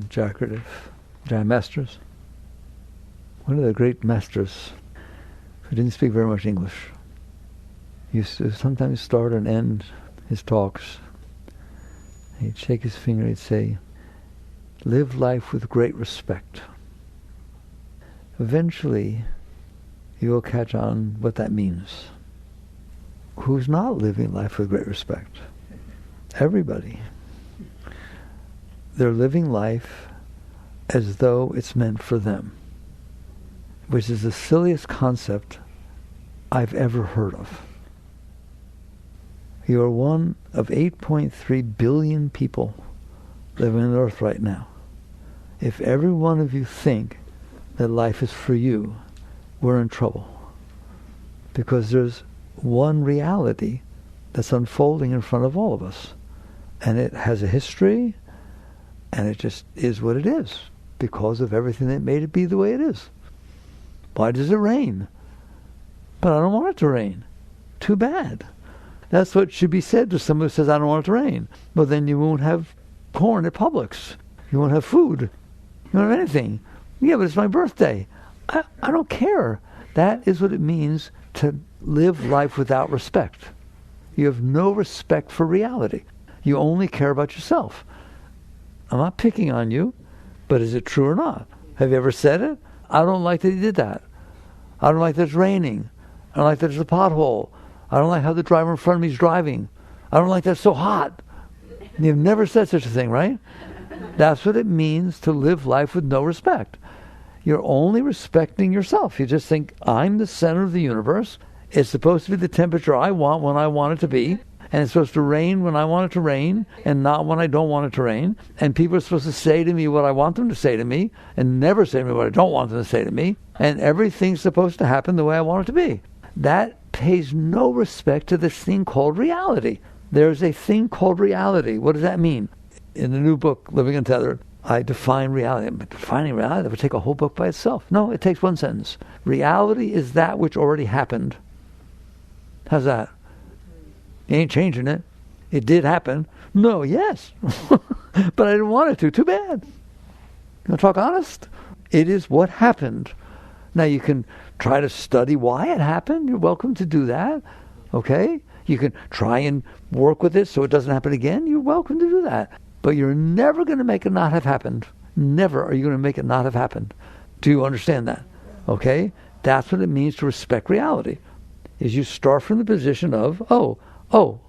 Giant masters. One of the great masters who didn't speak very much English used to sometimes start and end his talks. He'd shake his finger, he'd say, "Live life with great respect." Eventually, you will catch on what that means. Who's not living life with great respect? Everybody. They're living life as though it's meant for them, which is the silliest concept I've ever heard of. You are one of 8.3 billion people living on Earth right now. If every one of you think that life is for you, we're in trouble. Because there's one reality that's unfolding in front of all of us. And it has a history, and it just is what it is, because of everything that made it be the way it is. Why does it rain? But I don't want it to rain. Too bad. That's what should be said to someone who says, I don't want it to rain. Well, then you won't have corn at Publix. You won't have food. You won't have anything. Yeah, but it's my birthday. I don't care. That is what it means to live life without respect. You have no respect for reality. You only care about yourself. I'm not picking on you, but is it true or not? Have you ever said it? I don't like that he did that. I don't like that it's raining. I don't like that there's a pothole. I don't like how the driver in front of me is driving. I don't like that it's so hot. You've never said such a thing, right? That's what it means to live life with no respect. You're only respecting yourself. You just think, I'm the center of the universe. It's supposed to be the temperature I want when I want it to be. And it's supposed to rain when I want it to rain and not when I don't want it to rain. And people are supposed to say to me what I want them to say to me and never say to me what I don't want them to say to me. And everything's supposed to happen the way I want it to be. That pays no respect to this thing called reality. There's a thing called reality. What does that mean? In the new book, Living Untethered, I define reality. But defining reality, that would take a whole book by itself. No, it takes one sentence. Reality is that which already happened. How's that? You ain't changing it. It did happen. No, yes. But I didn't want it to. Too bad. You want to talk honest? It is what happened. Now you can try to study why it happened. You're welcome to do that. Okay? You can try and work with it so it doesn't happen again. You're welcome to do that. But you're never going to make it not have happened. Never are you going to make it not have happened. Do you understand that? Okay? That's what it means to respect reality. Is you start from the position of, oh,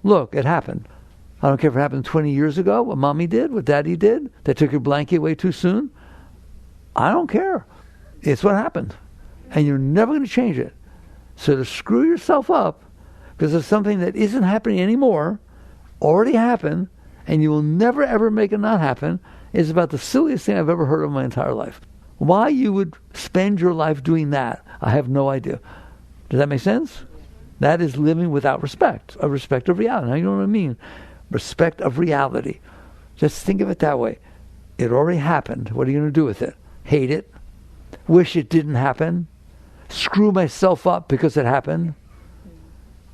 look, it happened. I don't care if it happened 20 years ago, what mommy did, what daddy did, they took your blanket away too soon. I don't care. It's what happened. And you're never going to change it. So to screw yourself up because of something that isn't happening anymore, already happened, and you will never ever make it not happen, is about the silliest thing I've ever heard of my entire life. Why you would spend your life doing that, I have no idea. Does that make sense? That is living without respect, a respect of reality. Now you know what I mean? Respect of reality. Just think of it that way. It already happened. What are you going to do with it? Hate it? Wish it didn't happen? Screw myself up because it happened?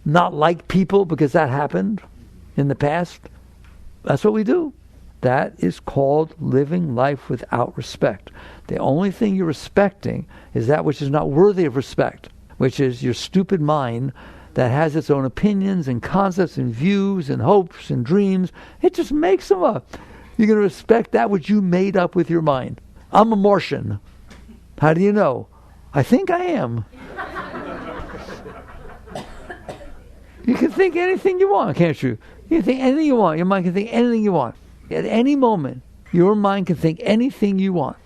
Not like people because that happened in the past? That's what we do. That is called living life without respect. The only thing you're respecting is that which is not worthy of respect, which is your stupid mind that has its own opinions and concepts and views and hopes and dreams. It just makes them up. You're going to respect that which you made up with your mind. I'm a Martian. How do you know? I think I am. You can think anything you want, can't you? You can think anything you want. Your mind can think anything you want. At any moment, your mind can think anything you want.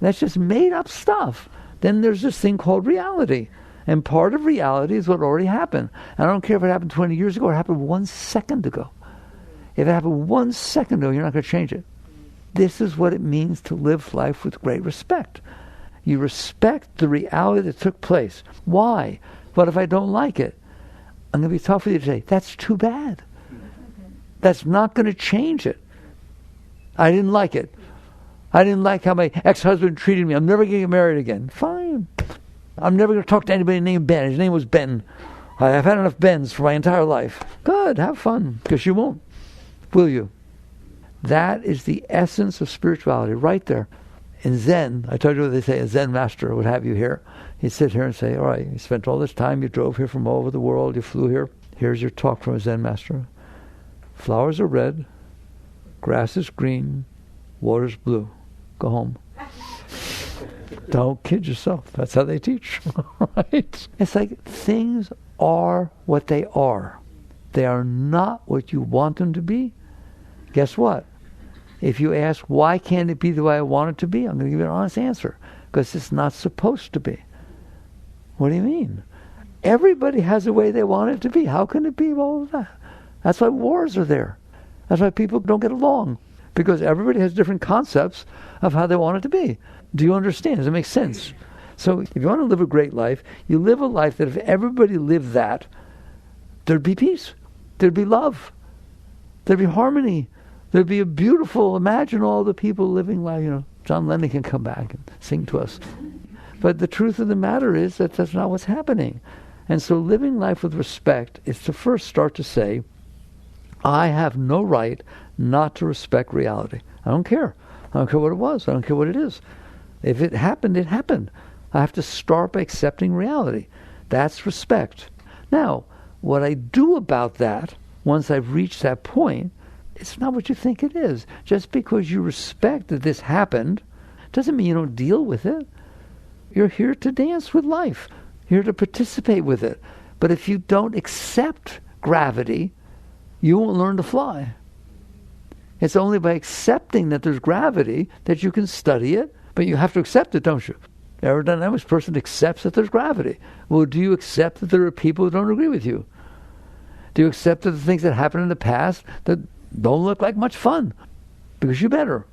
That's just made up stuff. Then there's this thing called reality. And part of reality is what already happened. And I don't care if it happened 20 years ago or it happened 1 second ago. If it happened 1 second ago, you're not going to change it. This is what it means to live life with great respect. You respect the reality that took place. Why? What if I don't like it? I'm going to be tough with you today. That's too bad. That's not going to change it. I didn't like it. I didn't like how my ex-husband treated me. I'm never going to get married again. Fine. I'm never going to talk to anybody named Ben. His name was Ben. I've had enough Bens for my entire life. Good, have fun, because you won't. Will you? That is the essence of spirituality right there. In Zen, I told you what they say, a Zen master would have you here. He'd sit here and say, all right, you spent all this time, you drove here from all over the world, you flew here. Here's your talk from a Zen master. Flowers are red, grass is green, water's blue. Go home. Don't kid yourself. That's how they teach. Right? It's like things are what they are. They are not what you want them to be. Guess what? If you ask, why can't it be the way I want it to be? I'm going to give you an honest answer. Because it's not supposed to be. What do you mean? Everybody has a way they want it to be. How can it be all of that? That's why wars are there. That's why people don't get along. Because everybody has different concepts of how they want it to be. Do you understand? Does it make sense? So if you want to live a great life, you live a life that if everybody lived that, there'd be peace. There'd be love. There'd be harmony. There'd be a beautiful, imagine all the people living life, John Lennon can come back and sing to us. But the truth of the matter is that that's not what's happening. And so living life with respect is to first start to say, I have no right not to respect reality. I don't care. I don't care what it was. I don't care what it is. If it happened, it happened. I have to start by accepting reality. That's respect. Now, what I do about that, once I've reached that point, it's not what you think it is. Just because you respect that this happened, doesn't mean you don't deal with it. You're here to dance with life. You're here to participate with it. But if you don't accept gravity, you won't learn to fly. It's only by accepting that there's gravity that you can study it, but you have to accept it, don't you? The aerodynamics person accepts that there's gravity. Well, do you accept that there are people who don't agree with you? Do you accept that the things that happened in the past that don't look like much fun? Because you better.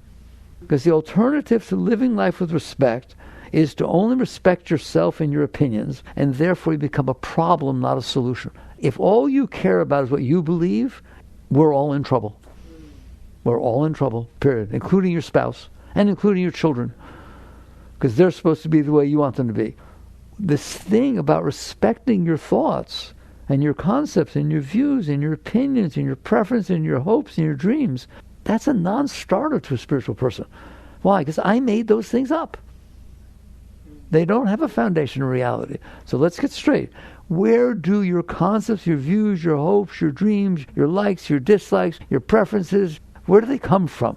Because the alternative to living life with respect is to only respect yourself and your opinions, and therefore you become a problem, not a solution. If all you care about is what you believe, we're all in trouble. We're all in trouble, period, including your spouse and including your children, because they're supposed to be the way you want them to be. This thing about respecting your thoughts and your concepts and your views and your opinions and your preference and your hopes and your dreams, that's a non-starter to a spiritual person. Why? Because I made those things up. They don't have a foundation in reality. So let's get straight. Where do your concepts, your views, your hopes, your dreams, your likes, your dislikes, your preferences, where do they come from?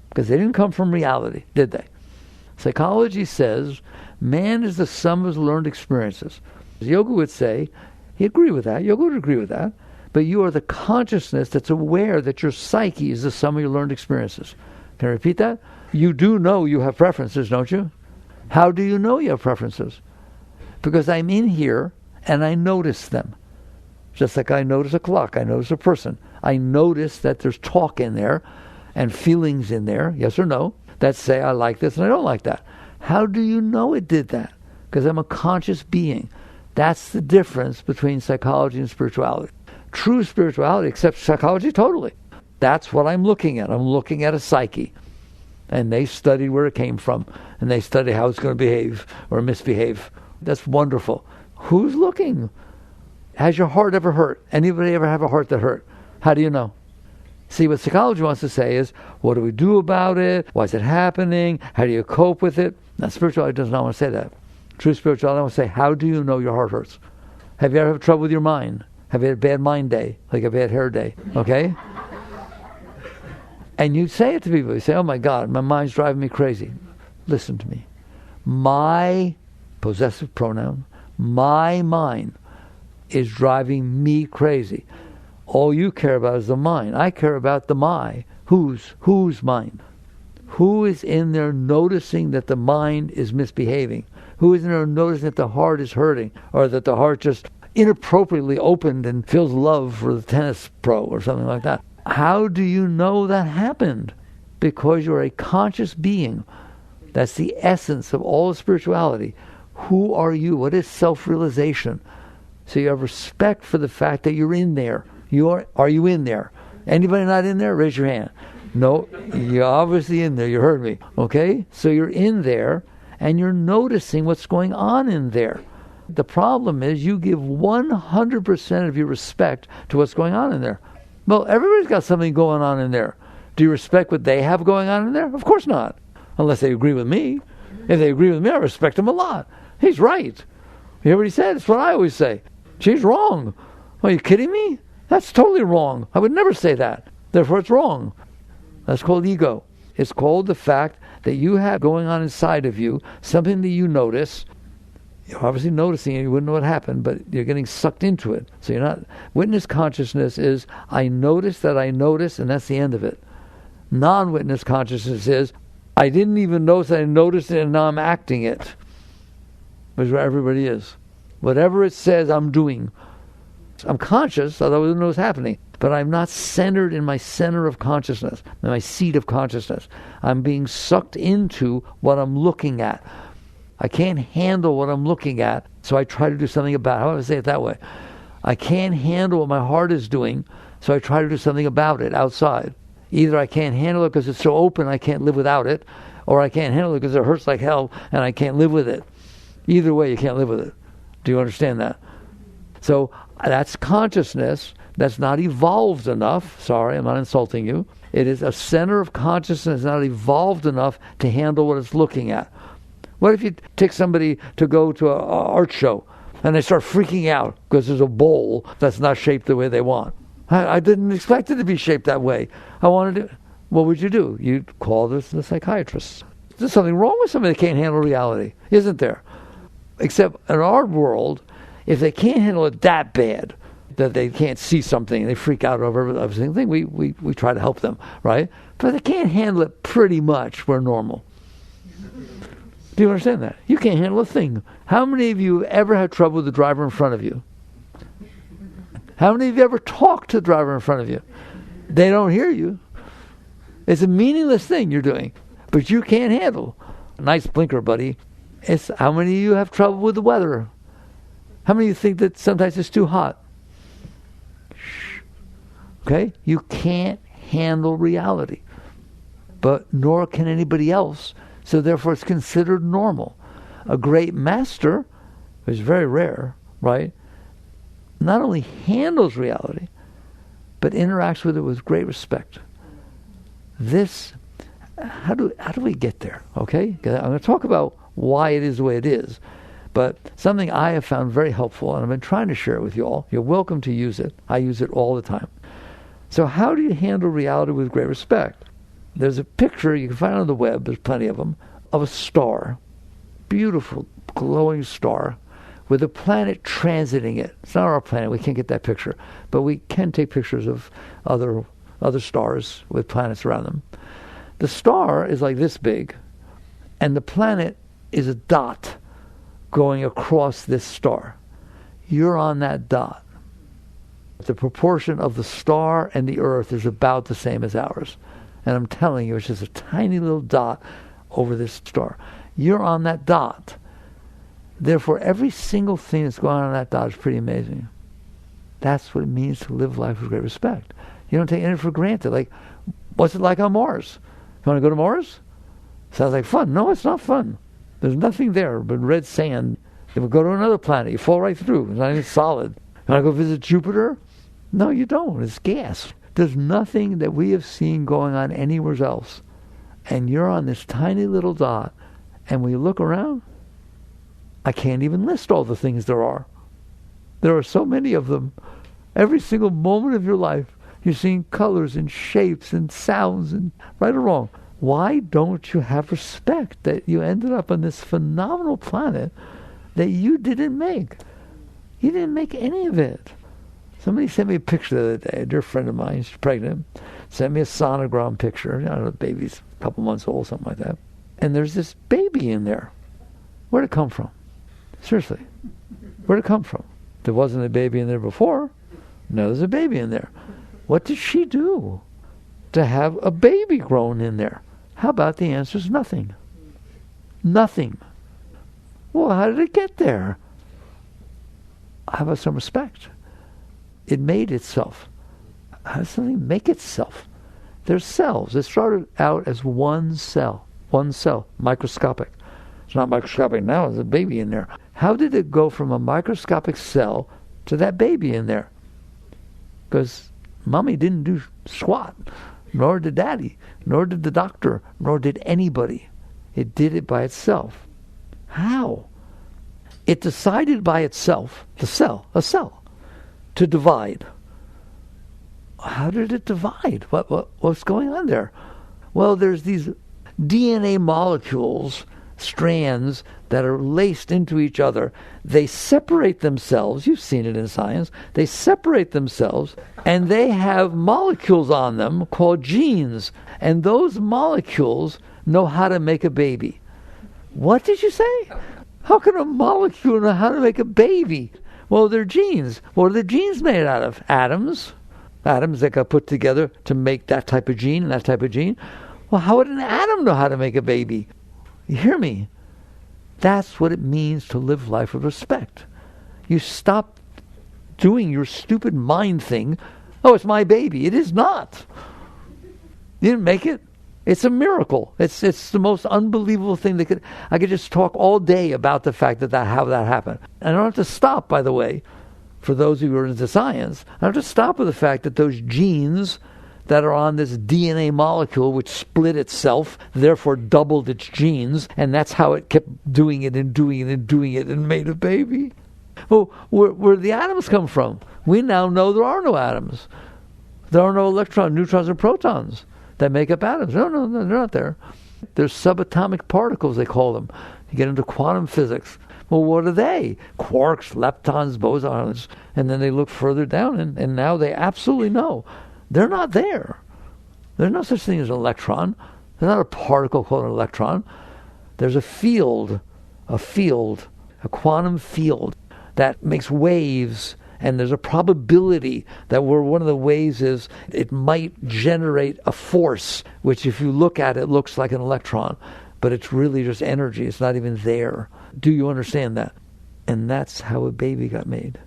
Because they didn't come from reality, did they? Psychology says man is the sum of his learned experiences. Yoga would say, he'd agree with that, Yoga would agree with that, but you are the consciousness that's aware that your psyche is the sum of your learned experiences. Can I repeat that? You do know you have preferences, don't you? How do you know you have preferences? Because I'm in here and I notice them. Just like I notice a clock, I notice a person. I notice that there's talk in there and feelings in there, yes or no, that say I like this and I don't like that. How do you know it did that? Because I'm a conscious being. That's the difference between psychology and spirituality. True spirituality accepts psychology totally. That's what I'm looking at. I'm looking at a psyche. And they study where it came from. And they study how it's going to behave or misbehave. That's wonderful. Who's looking? Has your heart ever hurt? Anybody ever have a heart that hurt? How do you know? See, what psychology wants to say is, what do we do about it? Why is it happening? How do you cope with it? Now, spirituality does not want to say that. True spirituality wants to say, how do you know your heart hurts? Have you ever had trouble with your mind? Have you had a bad mind day? Like a bad hair day? Okay? And you say it to people. You say, oh my God, my mind's driving me crazy. Listen to me. My possessive pronoun, my mind is driving me crazy. All you care about is the mind. I care about the my. Whose mind? Who is in there noticing that the mind is misbehaving? Who is in there noticing that the heart is hurting? Or that the heart just inappropriately opened and feels love for the tennis pro or something like that? How do you know that happened? Because you're a conscious being. That's the essence of all spirituality. Who are you? What is self-realization? So you have respect for the fact that you're in there. Are you in there? Anybody not in there? Raise your hand. No, you're obviously in there. You heard me. Okay? So you're in there and you're noticing what's going on in there. The problem is you give 100% of your respect to what's going on in there. Well, everybody's got something going on in there. Do you respect what they have going on in there? Of course not, unless they agree with me. If they agree with me, I respect them a lot. He's right. You hear what he said? It's what I always say. She's wrong. Are you kidding me? That's totally wrong. I would never say that. Therefore, it's wrong. That's called ego. It's called the fact that you have going on inside of you something that you notice. You're obviously noticing it. You wouldn't know what happened, but you're getting sucked into it. So you're not... Witness consciousness is, I notice that I notice, and that's the end of it. Non-witness consciousness is, I didn't even notice that I noticed it, and now I'm acting it. Which is where everybody is. Whatever it says, I'm doing. I'm conscious, although I don't know what's happening. But I'm not centered in my center of consciousness, in my seat of consciousness. I'm being sucked into what I'm looking at. I can't handle what I'm looking at, so I try to do something about it. How do I say it that way? I can't handle what my heart is doing, so I try to do something about it outside. Either I can't handle it because it's so open I can't live without it, or I can't handle it because it hurts like hell and I can't live with it. Either way, you can't live with it. Do you understand that? So that's consciousness that's not evolved enough. Sorry, I'm not insulting you. It is a center of consciousness not evolved enough to handle what it's looking at. What if you take somebody to go to an art show and they start freaking out because there's a bowl that's not shaped the way they want? I didn't expect it to be shaped that way. I wanted to... What would you do? You'd call the psychiatrist. There's something wrong with somebody that can't handle reality, isn't there? Except in our world, if they can't handle it that bad, that they can't see something and they freak out over everything, we try to help them, right? But they can't handle it pretty much, we're normal. Do you understand that? You can't handle a thing. How many of you ever had trouble with the driver in front of you? How many of you ever talked to the driver in front of you? They don't hear you. It's a meaningless thing you're doing, but you can't handle. Nice blinker, buddy. It's how many of you have trouble with the weather? How many of you think that sometimes it's too hot? Okay? You can't handle reality, but nor can anybody else. So therefore it's considered normal. A great master, which is very rare, right, not only handles reality, but interacts with it with great respect. This, how do we get there? Okay? I'm going to talk about why it is the way it is. But something I have found very helpful, and I've been trying to share it with you all. You're welcome to use it. I use it all the time. So how do you handle reality with great respect? There's a picture you can find on the web, there's plenty of them, of a star, beautiful, glowing star, with a planet transiting it. It's not our planet, we can't get that picture, but we can take pictures of other stars with planets around them. The star is like this big, and the planet is a dot going across this star. You're on that dot. The proportion of the star and the Earth is about the same as ours. And I'm telling you, it's just a tiny little dot over this star. You're on that dot. Therefore, every single thing that's going on that dot is pretty amazing. That's what it means to live life with great respect. You don't take anything for granted. Like, what's it like on Mars? You want to go to Mars? Sounds like fun. No, it's not fun. There's nothing there but red sand. If we go to another planet, you fall right through. It's not even solid. You want to go visit Jupiter? No, you don't. It's gas. There's nothing that we have seen going on anywhere else. And you're on this tiny little dot. And when you look around, I can't even list all the things there are. There are so many of them. Every single moment of your life, you're seeing colors and shapes and sounds, and right or wrong. Why don't you have respect that you ended up on this phenomenal planet that you didn't make? You didn't make any of it. Somebody sent me a picture the other day. A dear friend of mine, she's pregnant, sent me a sonogram picture. I don't know, the baby's a couple months old, something like that. And there's this baby in there. Where'd it come from? Seriously. Where'd it come from? There wasn't a baby in there before. Now there's a baby in there. What did she do to have a baby grown in there? How about the answer is nothing? Nothing. Well, how did it get there? How about some respect? It made itself. How does something make itself? There's cells. It started out as one cell, microscopic. It's not microscopic now, there's a baby in there. How did it go from a microscopic cell to that baby in there? Because mommy didn't do squat. nor did Daddy, nor did the doctor, nor did anybody. It did it by itself. How? It decided by itself, a cell, to divide. How did it divide? What's going on there? Well, there's these DNA molecules, strands, that are laced into each other. They separate themselves. You've seen it in science. They separate themselves, and they have molecules on them called genes. And those molecules know how to make a baby. What did you say? How can a molecule know how to make a baby? Well, they're genes. What are the genes made out of? Atoms. Atoms that got put together to make that type of gene and that type of gene. Well, how would an atom know how to make a baby? You hear me? That's what it means to live life with respect. You stop doing your stupid mind thing. Oh, it's my baby. It is not. You didn't make it. It's a miracle. It's the most unbelievable thing I could just talk all day about the fact that how that happened. And I don't have to stop, by the way, for those who are into science. I don't have to stop with the fact that those genes that are on this DNA molecule, which split itself, therefore doubled its genes, and that's how it kept doing it and doing it and doing it and made a baby. Well, where the atoms come from? We now know there are no atoms. There are no electrons, neutrons, or protons that make up atoms. No, they're not there. They're subatomic particles, they call them. You get into quantum physics. Well, what are they? Quarks, leptons, bosons. And then they look further down, and now they absolutely know. They're not there. There's no such thing as an electron. There's not a particle called an electron. There's a field, a quantum field that makes waves, and there's a probability that where one of the waves is, it might generate a force, which if you look at it looks like an electron, but it's really just energy. It's not even there. Do you understand that? And that's how a baby got made.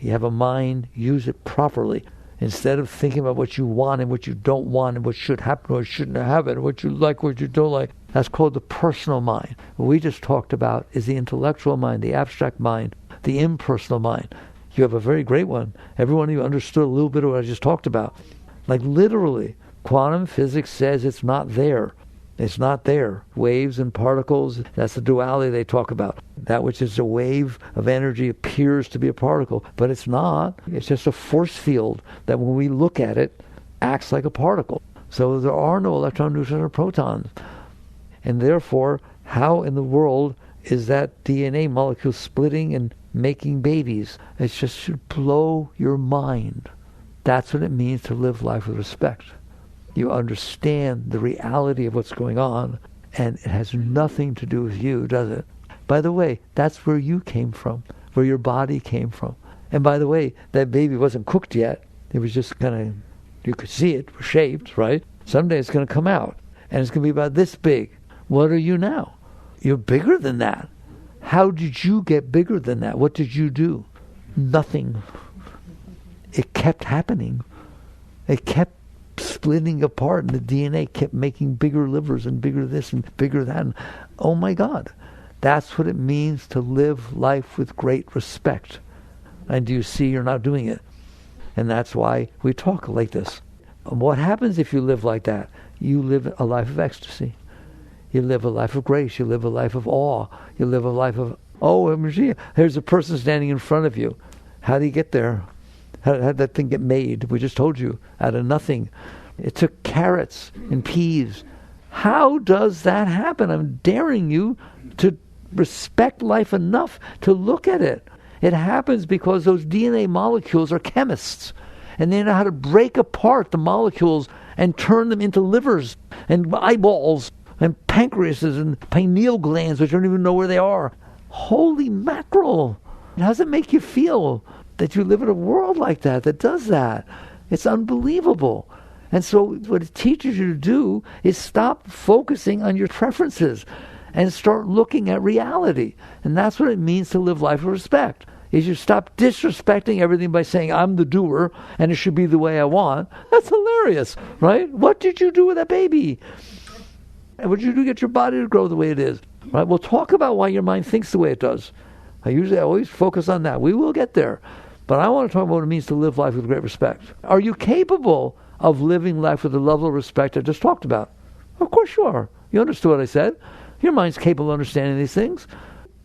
You have a mind, use it properly. Instead of thinking about what you want and what you don't want and what should happen or shouldn't happen, and what you like, what you don't like. That's called the personal mind. What we just talked about is the intellectual mind, the abstract mind, the impersonal mind. You have a very great one. Everyone of you understood a little bit of what I just talked about. Like literally, quantum physics says it's not there. It's not there. Waves and particles, that's the duality they talk about. That which is a wave of energy appears to be a particle, but it's not. It's just a force field that when we look at it, acts like a particle. So there are no electrons, neutrons, or protons. And therefore, how in the world is that DNA molecule splitting and making babies? It just should blow your mind. That's what it means to live life with respect. You understand the reality of what's going on, and it has nothing to do with you, does it? By the way, that's where you came from, where your body came from. And by the way, that baby wasn't cooked yet. It was just kind of, you could see it, shaped, right? Someday it's going to come out, and it's going to be about this big. What are you now? You're bigger than that. How did you get bigger than that? What did you do? Nothing. It kept happening. It kept splitting apart, and the DNA kept making bigger livers and bigger this and bigger that. And, oh my God. That's what it means to live life with great respect. And do you see you're not doing it? And that's why we talk like this. And what happens if you live like that? You live a life of ecstasy. You live a life of grace. You live a life of awe. You live a life of, here's a person standing in front of you. How do you get there? How did that thing get made? We just told you, out of nothing. It took carrots and peas. How does that happen? I'm daring you to respect life enough to look at it. It happens because those DNA molecules are chemists, and they know how to break apart the molecules and turn them into livers and eyeballs and pancreases and pineal glands, which you don't even know where they are. Holy mackerel! How does it make you feel that you live in a world like that does that? It's unbelievable. And so what it teaches you to do is stop focusing on your preferences and start looking at reality. And that's what it means to live life with respect. Is you stop disrespecting everything by saying, I'm the doer and it should be the way I want. That's hilarious, right? What did you do with that baby? And what did you do to get your body to grow the way it is? Right? We'll talk about why your mind thinks the way it does. I always focus on that. We will get there. But I want to talk about what it means to live life with great respect. Are you capable of living life with the level of respect I just talked about? Of course you are. You understood what I said. Your mind's capable of understanding these things.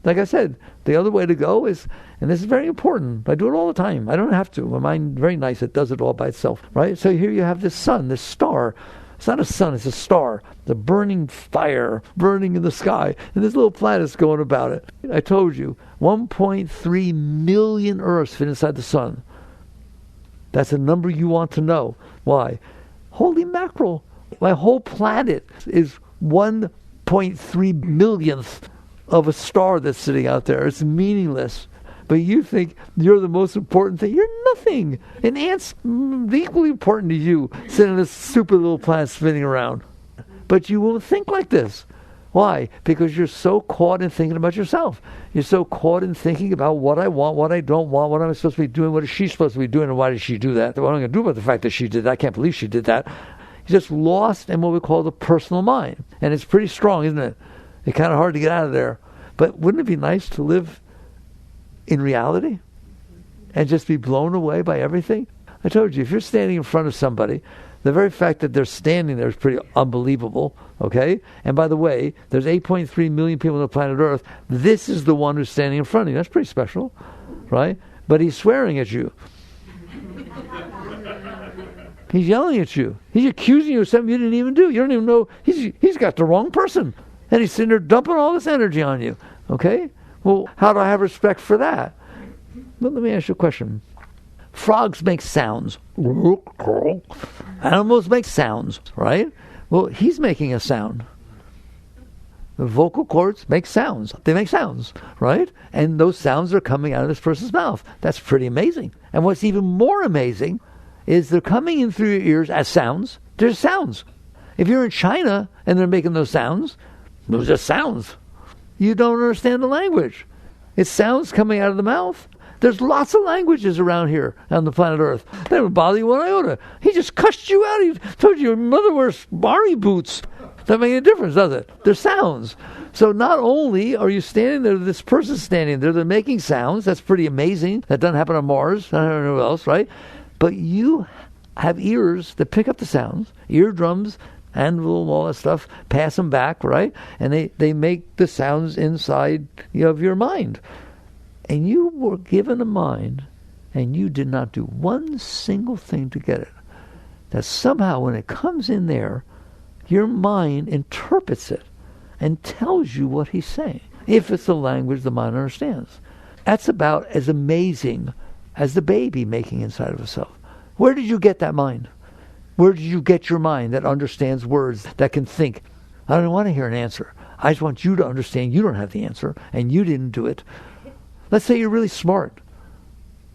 Like I said, the other way to go is, and this is very important, I do it all the time. I don't have to. My mind, very nice, it does it all by itself, right? So here you have this sun, this star. It's not a sun, it's a star. The burning fire, burning in the sky. And this little planet's going about it. I told you, 1.3 million Earths fit inside the sun. That's a number you want to know. Why? Holy mackerel. My whole planet is 1.3 millionth of a star that's sitting out there. It's meaningless. But you think you're the most important thing. You're nothing. An ant's equally important to you, sitting in this super little planet spinning around. But you won't think like this. Why? Because you're so caught in thinking about yourself. You're so caught in thinking about what I want, what I don't want, what I'm supposed to be doing, what is she supposed to be doing, and why did she do that? What am I going to do about the fact that she did that? I can't believe she did that. You're just lost in what we call the personal mind. And it's pretty strong, isn't it? It's kind of hard to get out of there. But wouldn't it be nice to live in reality and just be blown away by everything? I told you, if you're standing in front of somebody, the very fact that they're standing there is pretty unbelievable, okay? And by the way, there's 8.3 million people on the planet Earth. This is the one who's standing in front of you. That's pretty special, right? But he's swearing at you. He's yelling at you. He's accusing you of something you didn't even do. You don't even know. He's got the wrong person. And he's sitting there dumping all this energy on you. Okay? Well, how do I have respect for that? Well, let me ask you a question. Frogs make sounds. Animals make sounds, right? Well, he's making a sound. The vocal cords make sounds. They make sounds, right? And those sounds are coming out of this person's mouth. That's pretty amazing. And what's even more amazing is they're coming in through your ears as sounds. They're sounds. If you're in China and they're making those sounds, those are sounds. You don't understand the language. It's sounds coming out of the mouth. There's lots of languages around here on the planet Earth. They don't bother you one iota. He just cussed you out. He told you your mother wears Barney boots. Doesn't make any difference, does it? They're sounds. So not only are you standing there, this person's standing there, they're making sounds. That's pretty amazing. That doesn't happen on Mars. I don't know who else, right? But you have ears that pick up the sounds, eardrums, and all that stuff, pass them back, right? And they make the sounds inside of your mind. And you were given a mind, and you did not do one single thing to get it. That somehow when it comes in there, your mind interprets it and tells you what he's saying, if it's a language the mind understands. That's about as amazing as the baby making inside of itself. Where did you get that mind? Where did you get your mind that understands words, that can think? I don't want to hear an answer. I just want you to understand you don't have the answer, and you didn't do it. Let's say you're really smart.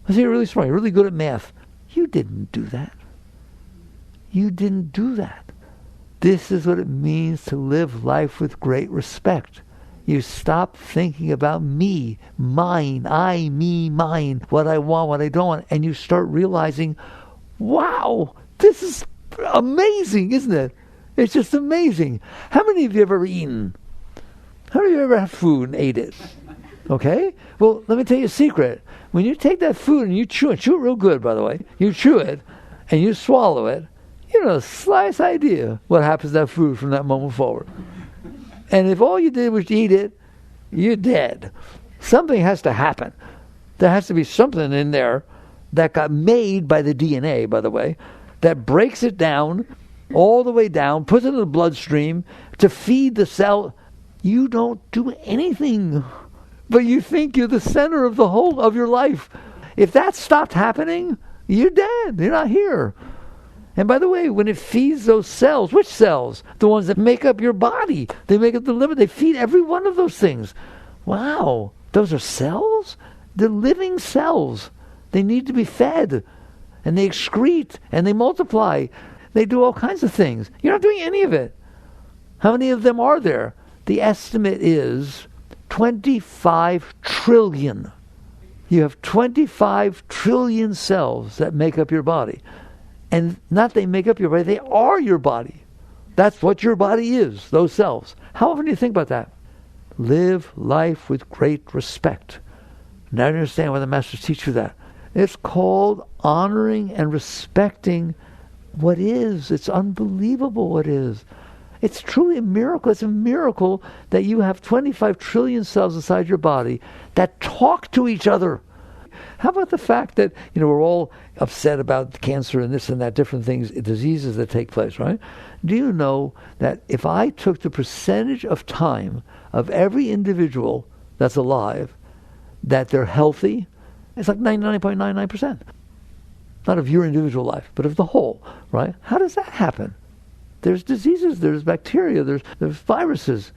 Let's say you're really smart. You're really good at math. You didn't do that. You didn't do that. This is what it means to live life with great respect. You stop thinking about me, mine, I, me, mine, what I want, what I don't want, and you start realizing, wow, this is amazing, isn't it? It's just amazing. How many of you have ever eaten? How many of you ever had food and ate it? Okay? Well, let me tell you a secret. When you take that food and you chew it real good, by the way, you chew it and you swallow it, you don't have the slightest idea what happens to that food from that moment forward. And if all you did was eat it, you're dead. Something has to happen. There has to be something in there that got made by the DNA, by the way, that breaks it down, all the way down, puts it in the bloodstream to feed the cell. You don't do anything, but you think you're the center of the whole of your life. If that stopped happening, you're dead. You're not here. And by the way, when it feeds those cells, which cells? The ones that make up your body. They make up the liver. They feed every one of those things. Wow, those are cells? They're living cells. They need to be fed. And they excrete, and they multiply. They do all kinds of things. You're not doing any of it. How many of them are there? The estimate is 25 trillion. You have 25 trillion cells that make up your body. And not they make up your body, they are your body. That's what your body is, those cells. How often do you think about that? Live life with great respect. Now you understand why the masters teach you that. It's called honoring and respecting what is. It's unbelievable what is. It's truly a miracle. It's a miracle that you have 25 trillion cells inside your body that talk to each other. How about the fact that, we're all upset about cancer and this and that, different things, diseases that take place, right? Do you know that if I took the percentage of time of every individual that's alive, that they're healthy, it's like 99.99%. Not of your individual life, but of the whole, right? How does that happen? There's diseases, there's bacteria, there's viruses.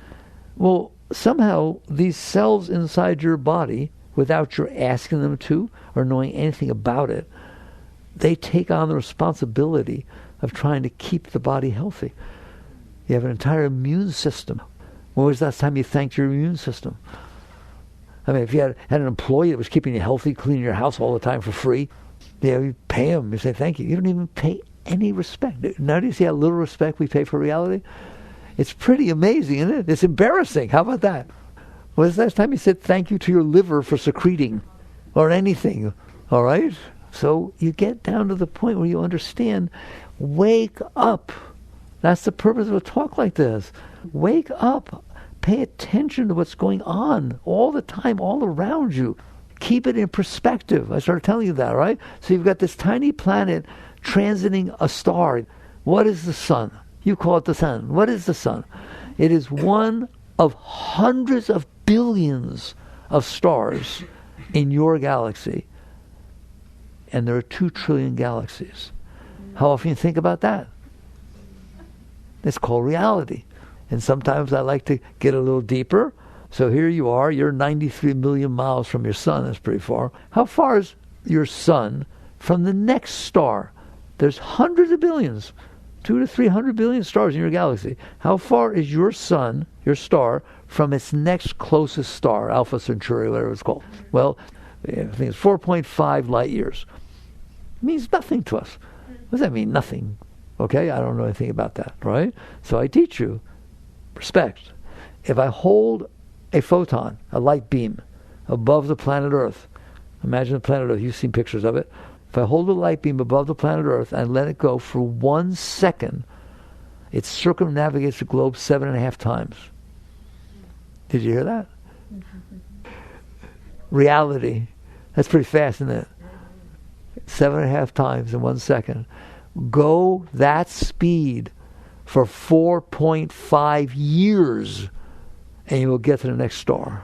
Well, somehow these cells inside your body, without your asking them to or knowing anything about it, they take on the responsibility of trying to keep the body healthy. You have an entire immune system. When was the last time you thanked your immune system? I mean, if you had an employee that was keeping you healthy, cleaning your house all the time for free, you pay them, you say thank you. You don't even pay any respect. Now do you see how little respect we pay for reality? It's pretty amazing, isn't it? It's embarrassing. How about that? When was the last time you said thank you to your liver for secreting or anything? All right? So you get down to the point where you understand, wake up. That's the purpose of a talk like this. Wake up. Pay attention to what's going on all the time, all around you. Keep it in perspective. I started telling you that, right? So you've got this tiny planet transiting a star. What is the sun? You call it the sun. What is the sun? It is one of hundreds of billions of stars in your galaxy. And there are 2 trillion galaxies. How often you think about that? It's called reality. And sometimes I like to get a little deeper. So here you are, you're 93 million miles from your sun. That's pretty far. How far is your sun from the next star? There's hundreds of billions, 200 to 300 billion stars in your galaxy. How far is your sun, your star, from its next closest star, Alpha Centauri, whatever it's called? Well, I think it's 4.5 light years. It means nothing to us. What does that mean, nothing? Okay, I don't know anything about that, right? So I teach you respect. If I hold a photon, a light beam, above the planet Earth, imagine the planet Earth, you've seen pictures of it. If I hold a light beam above the planet Earth and let it go for 1 second, it circumnavigates the globe 7.5 times. Did you hear that? Reality. That's pretty fast, isn't it? 7.5 times in 1 second. Go that speed for 4.5 years and you will get to the next star.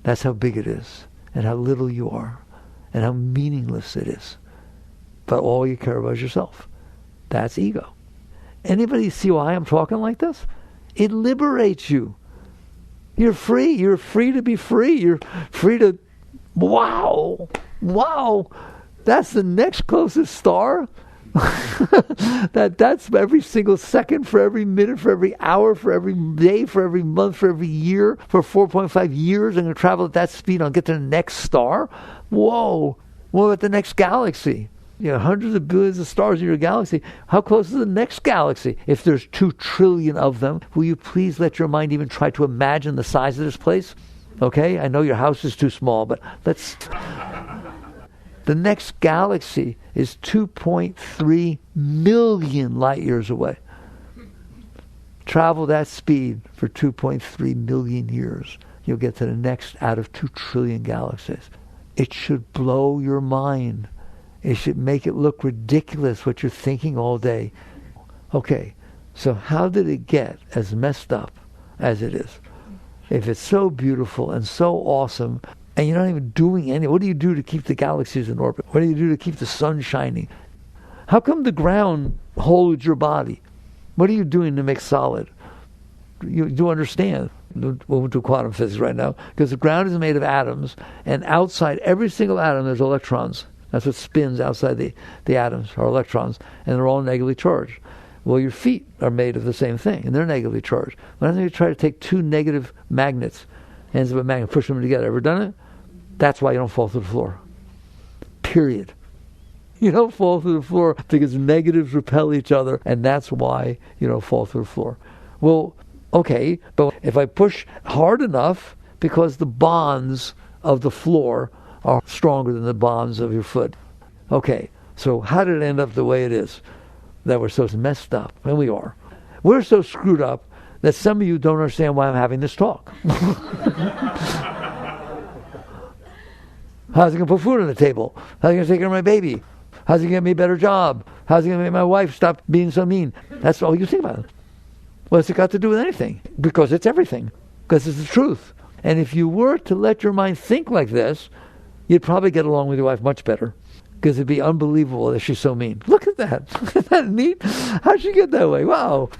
That's how big it is and how little you are and how meaningless it is. But all you care about is yourself. That's ego. Anybody see why I'm talking like this? It liberates you. You're free. You're free to be free. You're free to... Wow! Wow! That's the next closest star. That's every single second, for every minute, for every hour, for every day, for every month, for every year, for 4.5 years. I'm going to travel at that speed. I'll get to the next star. Whoa! What about the next galaxy? You know, hundreds of billions of stars in your galaxy. How close is the next galaxy? If there's 2 trillion of them, will you please let your mind even try to imagine the size of this place? Okay? I know your house is too small, but let's... The next galaxy is 2.3 million light years away. Travel that speed for 2.3 million years. You'll get to the next out of 2 trillion galaxies. It should blow your mind. It should make it look ridiculous what you're thinking all day. Okay, so how did it get as messed up as it is? If it's so beautiful and so awesome, and you're not even doing any, what do you do to keep the galaxies in orbit? What do you do to keep the sun shining? How come the ground holds your body? What are you doing to make solid? You do understand. We'll do quantum physics right now, because the ground is made of atoms, and outside every single atom there's electrons. That's what spins outside the atoms, are electrons, and they're all negatively charged. Well, your feet are made of the same thing, and they're negatively charged. Whenever you try to take 2 negative magnets, ends up a magnet, push them together. Ever done it? That's why you don't fall through the floor. Period. You don't fall through the floor because negatives repel each other, and that's why you don't fall through the floor. Well, okay, but if I push hard enough, because the bonds of the floor are stronger than the bonds of your foot. Okay, So how did it end up the way it is? That we're so messed up, and we are. We're so screwed up that some of you don't understand why I'm having this talk. How's he going to put food on the table? How's he going to take care of my baby? How's he going to get me a better job? How's he going to make my wife stop being so mean? That's all you think about. What's it got to do with anything? Because it's everything. Because it's the truth. And if you were to let your mind think like this, you'd probably get along with your wife much better. Because it'd be unbelievable that she's so mean. Look at that. Isn't that neat? How'd she get that way? Wow.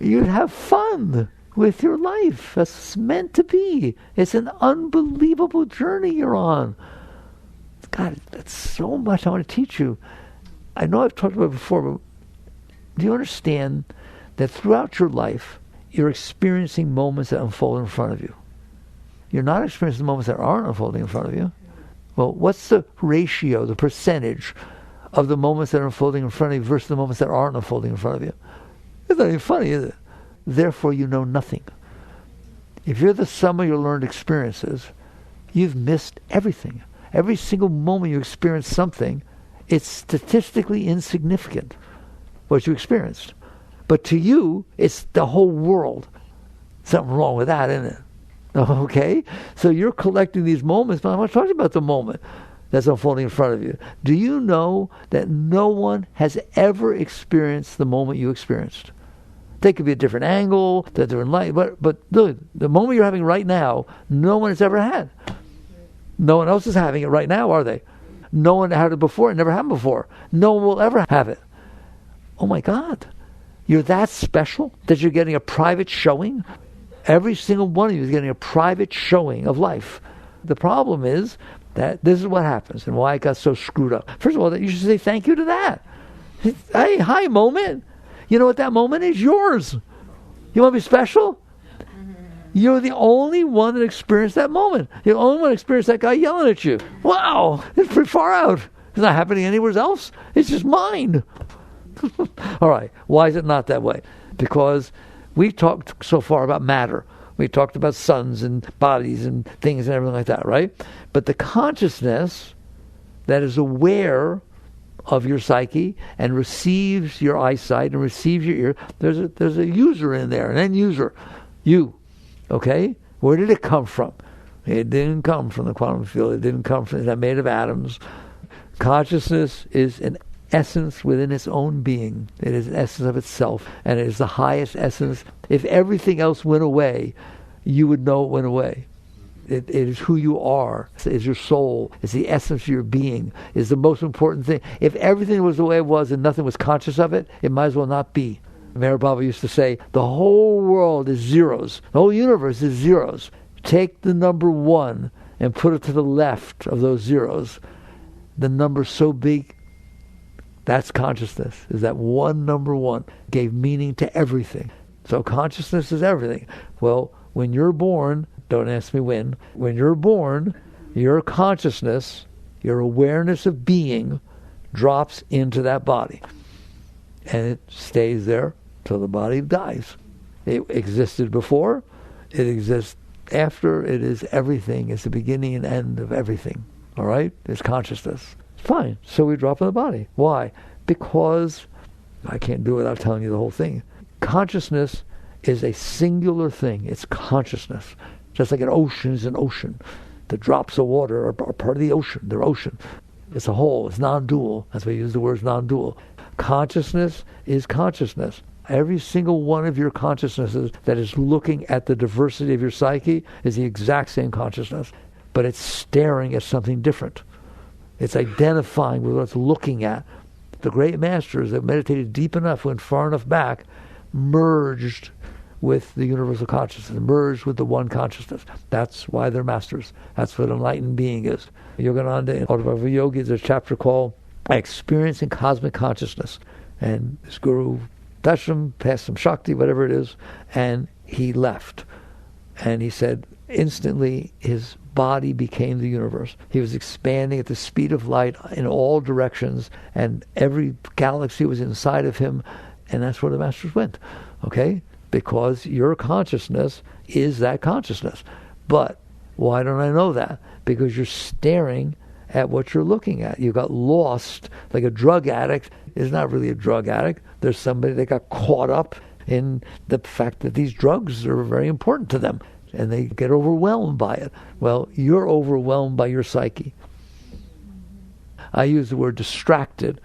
You'd have fun with your life. That's meant to be. It's an unbelievable journey you're on. God, that's so much I want to teach you. I know I've talked about it before, but do you understand that throughout your life, you're experiencing moments that unfold in front of you? You're not experiencing moments that aren't unfolding in front of you. Well, what's the ratio, the percentage of the moments that are unfolding in front of you versus the moments that aren't unfolding in front of you? It's not even funny, is it? Therefore, you know nothing. If you're the sum of your learned experiences, you've missed everything. Every single moment you experience something, it's statistically insignificant, what you experienced. But to you, it's the whole world. Something wrong with that, isn't it? Okay? So you're collecting these moments, but I'm not talking about the moment that's unfolding in front of you. Do you know that no one has ever experienced the moment you experienced? They could be a different angle, they're different light, but look, the moment you're having right now, no one has ever had. No one else is having it right now, are they? No one had it before, it never happened before. No one will ever have it. Oh my God. You're that special that you're getting a private showing? Every single one of you is getting a private showing of life. The problem is that this is what happens and why it got so screwed up. First of all, you should say thank you to that. Hey, hi, moment. You know what that moment is? Yours. You want to be special? You're the only one that experienced that moment. You're the only one that experienced that guy yelling at you. Wow, it's pretty far out. It's not happening anywhere else. It's just mine. All right, why is it not that way? Because we talked so far about matter. We talked about suns and bodies and things and everything like that, right? But the consciousness that is aware of your psyche and receives your eyesight and receives your ear, there's a user in there, an end user, you. Okay? Where did it come from? It didn't come from the quantum field. It didn't come from, it's not made of atoms. Consciousness is an essence within its own being. It is an essence of itself, and it is the highest essence. If everything else went away, you would know it went away. It is who you are. It is your soul. It's the essence of your being. It's the most important thing. If everything was the way it was and nothing was conscious of it, it might as well not be. Mary Baba used to say, the whole world is zeros. The whole universe is zeros. Take the number 1 and put it to the left of those zeros. The number so big, that's consciousness. Is that one number 1 gave meaning to everything. So consciousness is everything. Well, when you're born, don't ask me when you're born, your consciousness, your awareness of being drops into that body. And it stays there till the body dies. It existed before, it exists after, it is everything. It's the beginning and end of everything. All right? It's consciousness. Fine. So we drop in the body. Why? Because, I can't do it without telling you the whole thing. Consciousness is a singular thing. It's consciousness. Just like an ocean is an ocean. The drops of water are part of the ocean. They're ocean. It's a whole. It's non-dual. That's why I use the words non-dual. Consciousness is consciousness. Every single one of your consciousnesses that is looking at the diversity of your psyche is the exact same consciousness, but it's staring at something different. It's identifying with what it's looking at. The great masters that meditated deep enough, went far enough back, merged with the universal consciousness, merged with the one consciousness. That's why they're masters. That's what enlightened being is. Yogananda in Autobiography of Yogi, there's a chapter called Experiencing Cosmic Consciousness. And this guru touched him, passed some Shakti, whatever it is, and he left. And he said, instantly his body became the universe. He was expanding at the speed of light in all directions, and every galaxy was inside of him, and that's where the masters went. Okay? Because your consciousness is that consciousness. But why don't I know that? Because you're staring at what you're looking at. You got lost, like a drug addict is not really a drug addict. There's somebody that got caught up in the fact that these drugs are very important to them, and they get overwhelmed by it. Well, you're overwhelmed by your psyche. I use the word distracted.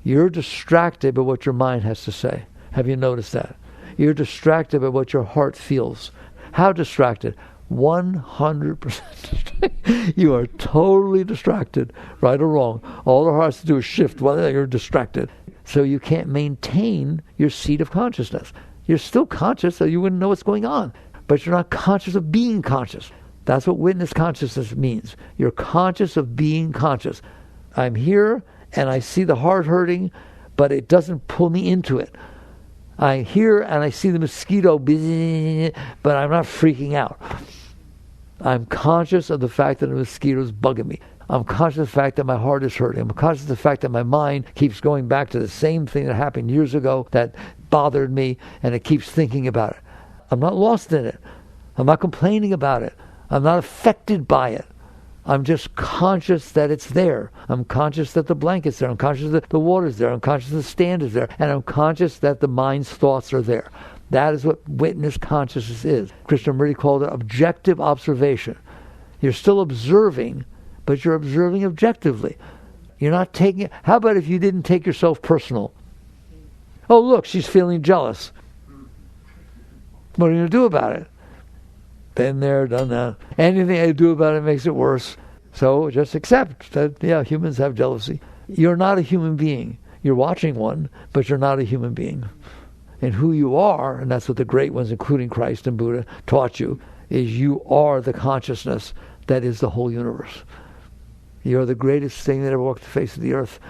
You're distracted by what your mind has to say. Have you noticed that? You're distracted by what your heart feels. How distracted? 100%. You are totally distracted, right or wrong. All the heart has to do is shift. Well, you're distracted. So you can't maintain your seat of consciousness. You're still conscious, so you wouldn't know what's going on. But you're not conscious of being conscious. That's what witness consciousness means. You're conscious of being conscious. I'm here, and I see the heart hurting, but it doesn't pull me into it. I'm here, and I see the mosquito, but I'm not freaking out. I'm conscious of the fact that the mosquito is bugging me. I'm conscious of the fact that my heart is hurting. I'm conscious of the fact that my mind keeps going back to the same thing that happened years ago that bothered me, and it keeps thinking about it. I'm not lost in it. I'm not complaining about it. I'm not affected by it. I'm just conscious that it's there. I'm conscious that the blanket's there. I'm conscious that the water's there. I'm conscious the stand is there. And I'm conscious that the mind's thoughts are there. That is what witness consciousness is. Krishnamurti called it objective observation. You're still observing, but you're observing objectively. You're not taking it. How about if you didn't take yourself personal? Oh, look, she's feeling jealous. What are you going to do about it? Been there, done that. Anything I do about it makes it worse. So just accept that, yeah, humans have jealousy. You're not a human being. You're watching one, but you're not a human being. And who you are, and that's what the great ones, including Christ and Buddha, taught you, is you are the consciousness that is the whole universe. You're the greatest thing that ever walked the face of the earth.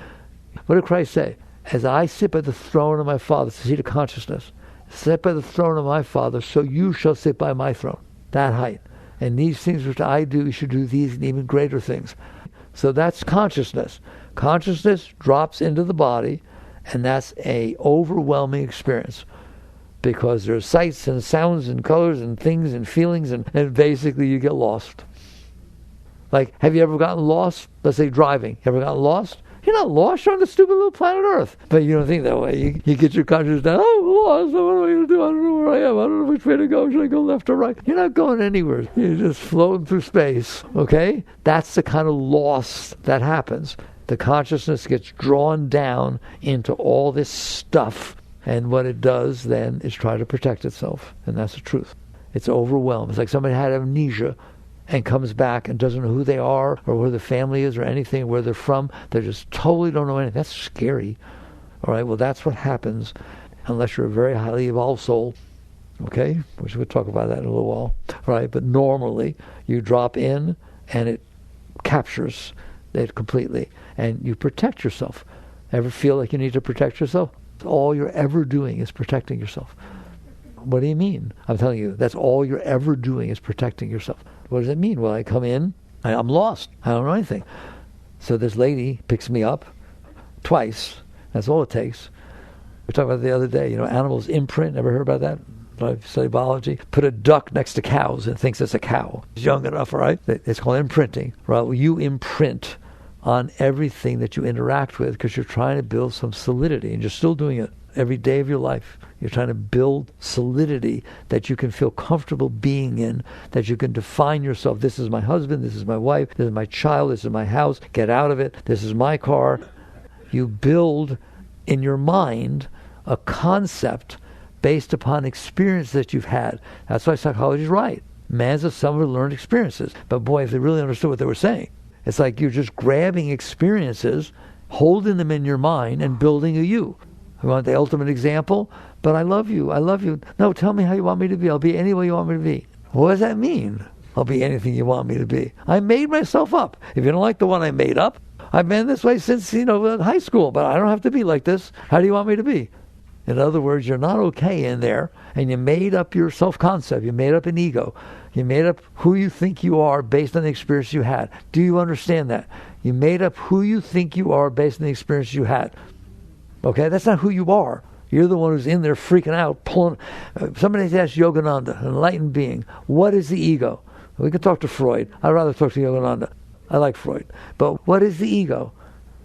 What did Christ say? As I sit by the throne of my Father, it's the seat of consciousness, sit by the throne of my Father, so you shall sit by my throne. That height. And these things which I do, you should do these and even greater things. So that's consciousness. Consciousness drops into the body, and that's a overwhelming experience. Because there's sights and sounds and colors and things and feelings, and basically you get lost. Like, have you ever gotten lost? Let's say driving. You ever gotten lost? You're not lost. You're on the stupid little planet Earth. But you don't think that way. You get your consciousness down. Oh, I'm lost. What am I going to do? I don't know where I am. I don't know which way to go. Should I go left or right? You're not going anywhere. You're just floating through space. Okay? That's the kind of loss that happens. The consciousness gets drawn down into all this stuff. And what it does then is try to protect itself. And that's the truth. It's overwhelmed. It's like somebody had amnesia and comes back and doesn't know who they are or where the family is or anything, where they're from. They just totally don't know anything. That's scary. All right, well, that's what happens unless you're a very highly evolved soul. Okay? Which we'll talk about that in a little while. All right, but normally you drop in and it captures it completely. And you protect yourself. Ever feel like you need to protect yourself? All you're ever doing is protecting yourself. What do you mean? I'm telling you, that's all you're ever doing is protecting yourself. What does it mean? Well, I come in, I'm lost. I don't know anything. So this lady picks me up twice. That's all it takes. We talked about it the other day, animals imprint. Ever heard about that? I study biology. Put a duck next to cows and thinks it's a cow. It's young enough, all right? It's called imprinting. Right? Well, you imprint on everything that you interact with because you're trying to build some solidity, and you're still doing it every day of your life. You're trying to build solidity that you can feel comfortable being in, that you can define yourself. This is my husband, this is my wife, this is my child, this is my house, get out of it, this is my car. You build in your mind a concept based upon experience that you've had. That's why psychology is right. Man's a sum of learned experiences. But boy, if they really understood what they were saying, it's like you're just grabbing experiences, holding them in your mind, and building a you. You want the ultimate example? But I love you. I love you. No, tell me how you want me to be. I'll be any way you want me to be. What does that mean? I'll be anything you want me to be. I made myself up. If you don't like the one I made up, I've been this way since, high school, but I don't have to be like this. How do you want me to be? In other words, you're not okay in there, and you made up your self-concept. You made up an ego. You made up who you think you are based on the experience you had. Do you understand that? You made up who you think you are based on the experience you had. Okay, that's not who you are. You're the one who's in there freaking out, pulling. Somebody asked Yogananda, an enlightened being, what is the ego? We could talk to Freud. I'd rather talk to Yogananda. I like Freud. But what is the ego?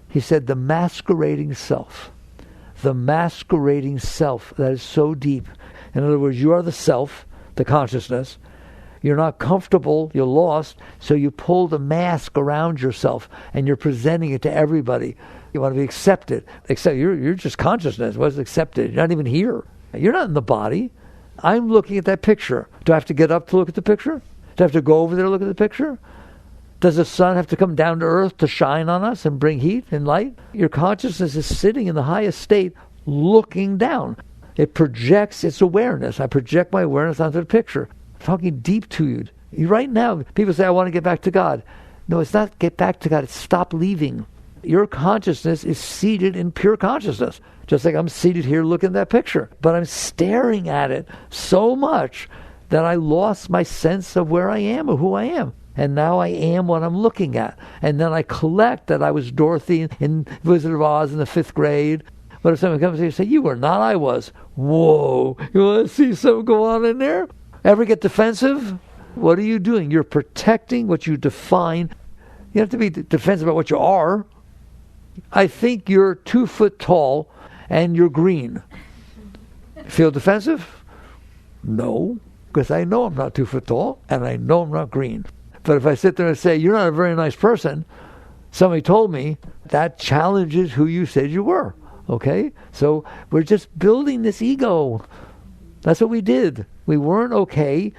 He said the masquerading self. The masquerading self that is so deep. In other words, you are the self, the consciousness. You're not comfortable, you're lost, so you pull the mask around yourself and you're presenting it to everybody. You want to be accepted. Except you're just consciousness. What's accepted? You're not even here. You're not in the body. I'm looking at that picture. Do I have to get up to look at the picture? Do I have to go over there to look at the picture? Does the sun have to come down to earth to shine on us and bring heat and light? Your consciousness is sitting in the highest state looking down. It projects its awareness. I project my awareness onto the picture. I'm talking deep to you. Right now, people say, I want to get back to God. No, it's not get back to God. It's stop leaving. Your consciousness is seated in pure consciousness. Just like I'm seated here looking at that picture. But I'm staring at it so much that I lost my sense of where I am or who I am. And now I am what I'm looking at. And then I collect that I was Dorothy in Wizard of Oz in the 5th grade. But if someone comes to you and say, you were not, I was. Whoa, you want to see something go on in there? Ever get defensive? What are you doing? You're protecting what you define. You have to be defensive about what you are. I think you're 2 foot tall and you're green. Feel defensive? No, because I know I'm not 2 foot tall and I know I'm not green. But if I sit there and say, you're not a very nice person, somebody told me, that challenges who you said you were. Okay? So we're just building this ego. That's what we did. We weren't okay.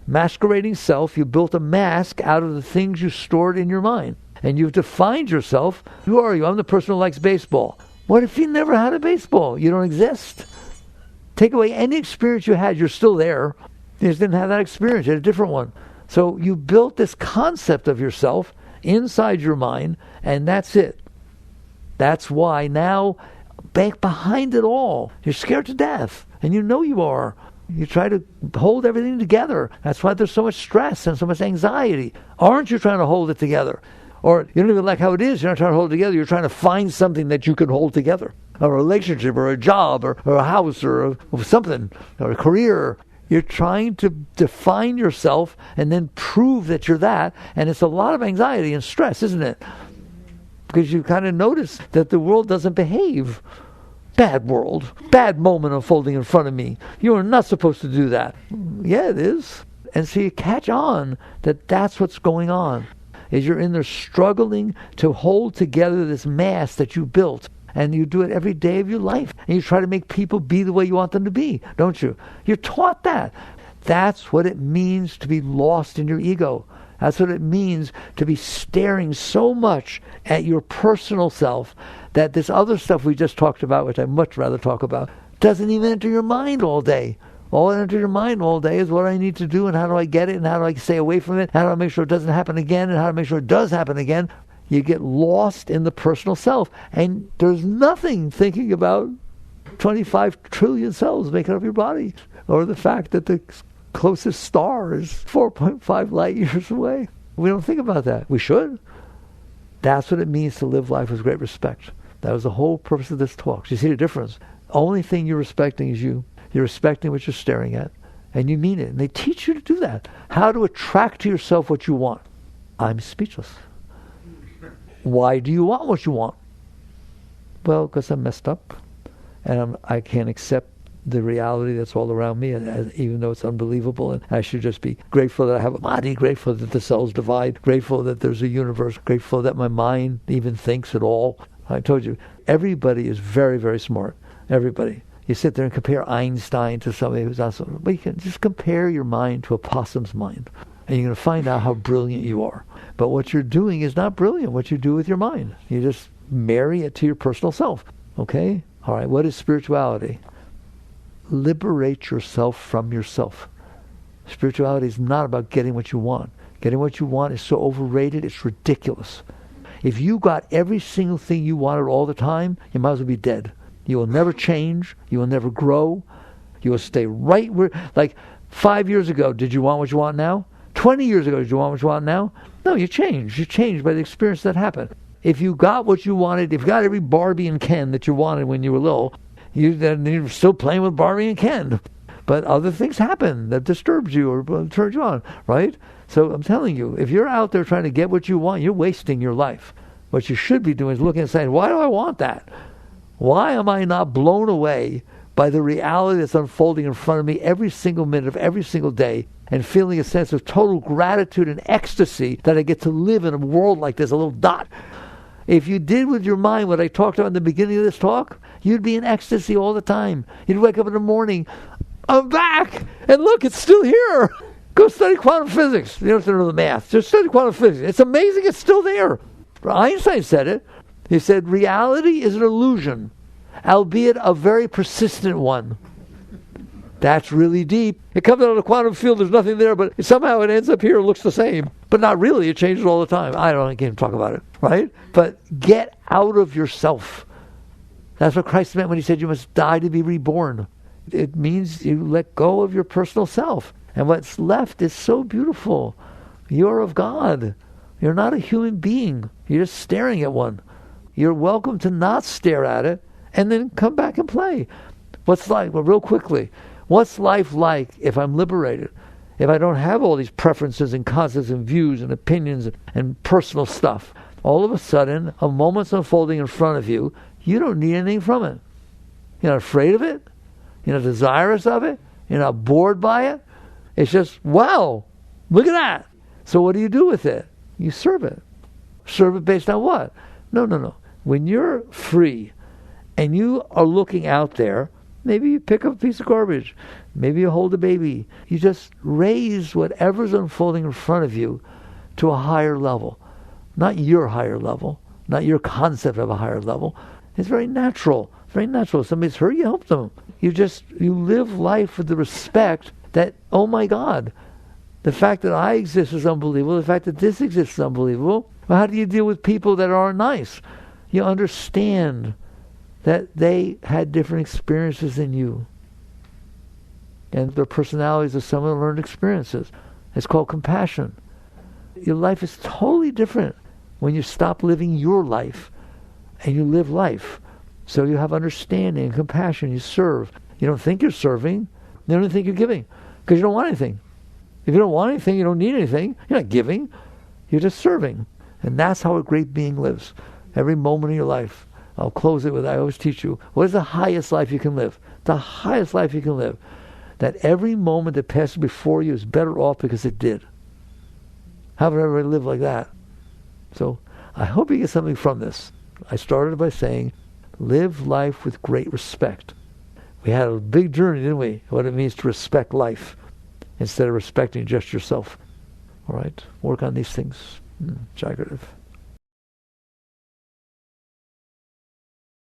Masquerading self, you built a mask out of the things you stored in your mind. And you've defined yourself. Who are you? I'm the person who likes baseball. What if you never had a baseball? You don't exist. Take away any experience you had, you're still there. You just didn't have that experience. You had a different one. So you built this concept of yourself inside your mind, and that's it. That's why now, back behind it all, you're scared to death, and you know you are. You try to hold everything together. That's why there's so much stress and so much anxiety. Aren't you trying to hold it together? Or you don't even like how it is. You're not trying to hold it together. You're trying to find something that you can hold together. A relationship or a job or a house or something or a career. You're trying to define yourself and then prove that you're that. And it's a lot of anxiety and stress, isn't it? Because you kind of notice that the world doesn't behave. Bad world. Bad moment unfolding in front of me. You are not supposed to do that. Yeah, it is. And so you catch on that that's what's going on. Is you're in there struggling to hold together this mass that you built. And you do it every day of your life. And you try to make people be the way you want them to be, don't you? You're taught that. That's what it means to be lost in your ego. That's what it means to be staring so much at your personal self that this other stuff we just talked about, which I'd much rather talk about, doesn't even enter your mind all day. All that enters your mind all day is what I need to do and how do I get it and how do I stay away from it, how do I make sure it doesn't happen again and how to make sure it does happen again. You get lost in the personal self. And there's nothing thinking about 25 trillion cells making up your body. Or the fact that the closest star is 4.5 light years away. We don't think about that. We should. That's what it means to live life with great respect. That was the whole purpose of this talk. You see the difference? Only thing you're respecting is you. You're respecting what you're staring at. And you mean it. And they teach you to do that. How to attract to yourself what you want. I'm speechless. Why do you want what you want? Well, because I'm messed up. And I can't accept the reality that's all around me, and even though it's unbelievable. And I should just be grateful that I have a body, grateful that the cells divide, grateful that there's a universe, grateful that my mind even thinks at all. I told you, everybody is very, very smart. Everybody. You sit there and compare Einstein to somebody who's not so... But you can just compare your mind to a possum's mind. And you're going to find out how brilliant you are. But what you're doing is not brilliant, what you do with your mind. You just marry it to your personal self. Okay? All right, what is spirituality? Liberate yourself from yourself. Spirituality is not about getting what you want. Getting what you want is so overrated, it's ridiculous. If you got every single thing you wanted all the time, you might as well be dead. You will never change. You will never grow. You will stay right where... Like 5 years ago, did you want what you want now? 20 years ago, did you want what you want now? No, you changed. You changed by the experience that happened. If you got what you wanted, if you got every Barbie and Ken that you wanted when you were little, you're still playing with Barbie and Ken. But other things happen that disturbs you or turns you on, right? So I'm telling you, if you're out there trying to get what you want, you're wasting your life. What you should be doing is looking and saying, why do I want that? Why am I not blown away by the reality that's unfolding in front of me every single minute of every single day, and feeling a sense of total gratitude and ecstasy that I get to live in a world like this, a little dot. If you did with your mind what I talked about in the beginning of this talk, you'd be in ecstasy all the time. You'd wake up in the morning, I'm back, and look, it's still here. Go study quantum physics. You don't have to know the math. Just study quantum physics. It's amazing, it's still there. Einstein said it. He said, reality is an illusion, albeit a very persistent one. That's really deep. It comes out of the quantum field, there's nothing there, but somehow it ends up here and looks the same. But not really, it changes all the time. I can't talk about it, right? But get out of yourself. That's what Christ meant when he said you must die to be reborn. It means you let go of your personal self. And what's left is so beautiful. You're of God. You're not a human being. You're just staring at one. You're welcome to not stare at it and then come back and play. What's life? Well, real quickly. What's life like if I'm liberated? If I don't have all these preferences and concepts and views and opinions and personal stuff? All of a sudden, a moment's unfolding in front of you. You don't need anything from it. You're not afraid of it. You're not desirous of it. You're not bored by it. It's just, wow, look at that. So what do you do with it? You serve it. Serve it based on what? No. When you're free and you are looking out there, maybe you pick up a piece of garbage. Maybe you hold a baby. You just raise whatever's unfolding in front of you to a higher level. Not your higher level. Not your concept of a higher level. It's very natural. Very natural. If somebody's hurt, you help them. You live life with the respect that, oh my God, the fact that I exist is unbelievable. The fact that this exists is unbelievable. Well, how do you deal with people that aren't nice? You understand that they had different experiences than you. And their personalities are some of the learned experiences. It's called compassion. Your life is totally different when you stop living your life and you live life. So you have understanding and compassion. You serve. You don't think you're serving. You don't think you're giving because you don't want anything. If you don't want anything, you don't need anything. You're not giving. You're just serving. And that's how a great being lives. Every moment of your life. I'll close it with, I always teach you, what is the highest life you can live? The highest life you can live. That every moment that passes before you is better off because it did. How would everybody live like that? So I hope you get something from this. I started by saying, live life with great respect. We had a big journey, didn't we? What it means to respect life instead of respecting just yourself. All right? Work on these things. Jagradav.